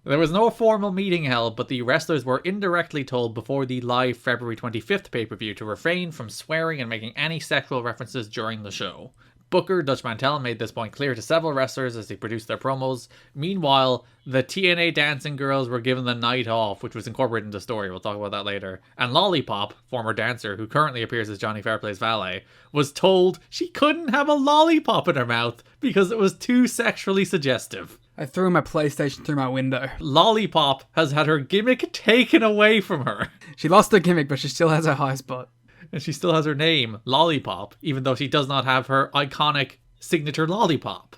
There was no formal meeting held, but the wrestlers were indirectly told before the live February 25th pay-per-view to refrain from swearing and making any sexual references during the show. Booker Dutch Mantel made this point clear to several wrestlers as they produced their promos. Meanwhile, the TNA dancing girls were given the night off, which was incorporated into the story. We'll talk about that later. And Lollipop, former dancer who currently appears as Johnny Fairplay's valet, was told she couldn't have a lollipop in her mouth because it was too sexually suggestive. I threw my PlayStation through my window. Lollipop has had her gimmick taken away from her. She lost her gimmick, but she still has her high spot. And she still has her name, Lollipop, even though she does not have her iconic signature lollipop.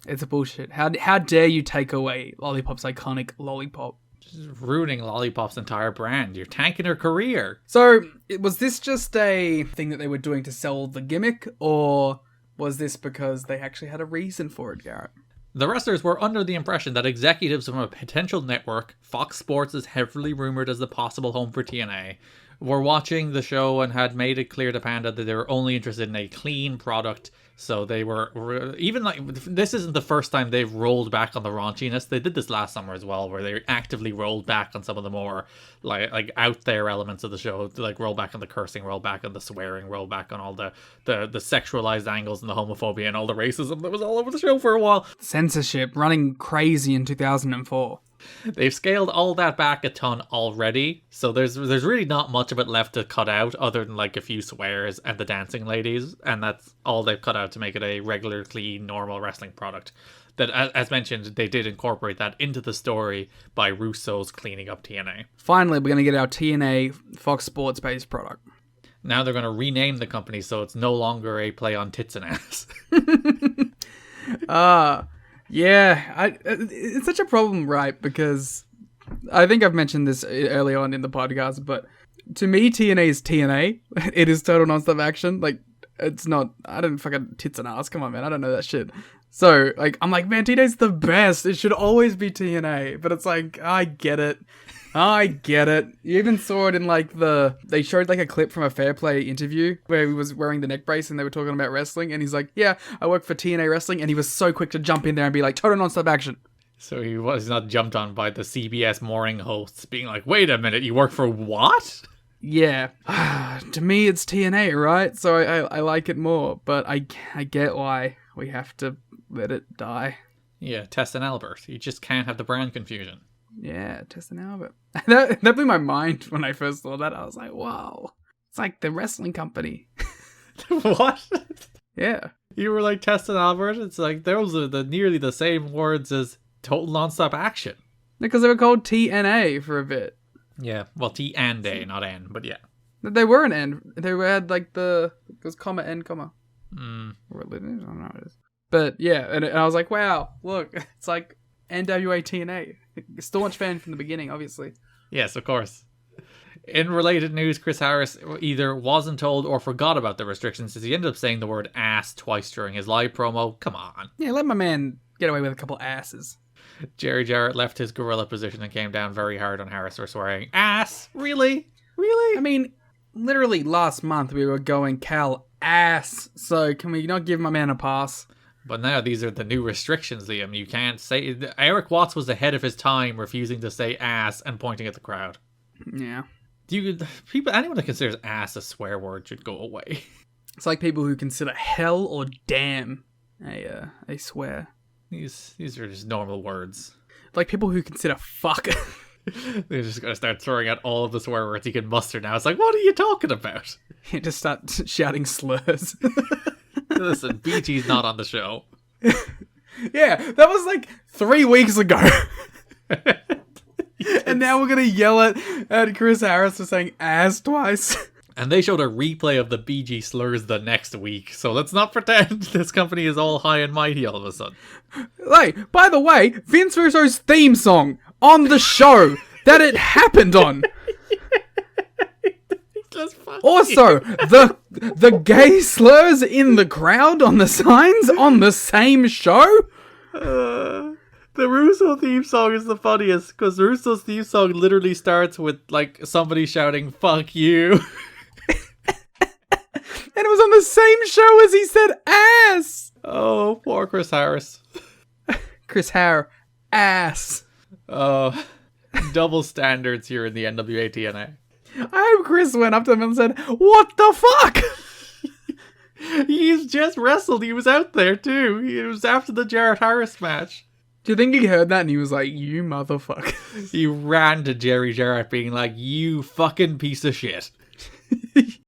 It's a bullshit. How dare you take away Lollipop's iconic lollipop? Just ruining Lollipop's entire brand. You're tanking her career. So, was this just a thing that they were doing to sell the gimmick, or was this because they actually had a reason for it, Garrett? The wrestlers were under the impression that executives from a potential network, Fox Sports is heavily rumored as the possible home for TNA, were watching the show and had made it clear to Panda that they were only interested in a clean product. So they were, even like, this isn't the first time they've rolled back on the raunchiness. They did this last summer as well, where they actively rolled back on some of the more like out there elements of the show, like roll back on the cursing, roll back on the swearing, roll back on all the sexualized angles and the homophobia and all the racism that was all over the show for a while. Censorship running crazy in 2004. They've scaled all that back a ton already, so there's really not much of it left to cut out other than like a few swears and the dancing ladies, and that's all they've cut out to make it a regular, clean, normal wrestling product. That, as mentioned, they did incorporate that into the story by Russo's cleaning up TNA. Finally, we're going to get our TNA Fox Sports based product. Now they're going to rename the company so it's no longer a play on tits and ass. Yeah, it's such a problem, right? Because I think I've mentioned this early on in the podcast, but to me, TNA is TNA. It is total non-stop action. Like, it's not, I don't fucking tits and ass. Come on, man. I don't know that shit. So, like, I'm like, man, TNA's the best. It should always be TNA. But it's like, I get it. You even saw it in like they showed like a clip from a Fair Play interview where he was wearing the neck brace and they were talking about wrestling, and he's like, yeah, I work for TNA Wrestling, and he was so quick to jump in there and be like, total non-stop action. So he was not jumped on by the CBS morning hosts being like, wait a minute, you work for what? Yeah. To me, it's TNA, right? So I like it more, but I get why we have to let it die. Yeah, Tess and Albert. You just can't have the brand confusion. Yeah, Tess and Albert. That blew my mind when I first saw that. I was like, wow. It's like the wrestling company. What? Yeah. You were like Tess and Albert? It's like, those are nearly the same words as total non-stop action. Because they were called TNA for a bit. Yeah, well, T and A, not N, but yeah. They were an N. They had like it was comma, N, comma. Or I don't know what it is. But yeah, and I was like, wow, look, it's like NWA-TNA. Staunch fan from the beginning, obviously. Yes, of course. In related news, Chris Harris either wasn't told or forgot about the restrictions, as he ended up saying the word ass twice during his live promo. Come on. Yeah, let my man get away with a couple asses. Jerry Jarrett left his gorilla position and came down very hard on Harris for swearing. Ass? Really? Really? I mean, literally last month we were going Cal ass, so can we not give my man a pass? But now these are the new restrictions, Liam. You can't say... Eric Watts was ahead of his time, refusing to say ass and pointing at the crowd. Yeah. Anyone that considers ass a swear word should go away. It's like people who consider hell or damn a swear. These are just normal words. Like people who consider fuck. They're just going to start throwing out all of the swear words you can muster now. It's like, what are you talking about? You just start shouting slurs. Listen, BG's not on the show. Yeah, that was like 3 weeks ago. And now we're going to yell at Chris Harris for saying ass twice. And they showed a replay of the BG slurs the next week. So let's not pretend this company is all high and mighty all of a sudden. Like, by the way, Vince Russo's theme song on the show that it happened on. Also, the gay slurs in the crowd on the signs on the same show? The Russo theme song is the funniest, because Russo's theme song literally starts with, like, somebody shouting, fuck you. And it was on the same show as he said ass. Oh, poor Chris Harris. Chris Harris, ass. Oh, double standards here in the NWA-TNA. I hope Chris went up to him and said, "What the fuck?" He's just wrestled. He was out there too. It was after the Jarrett Harris match. Do you think he heard that and he was like, "You motherfucker"? He ran to Jerry Jarrett being like, "You fucking piece of shit."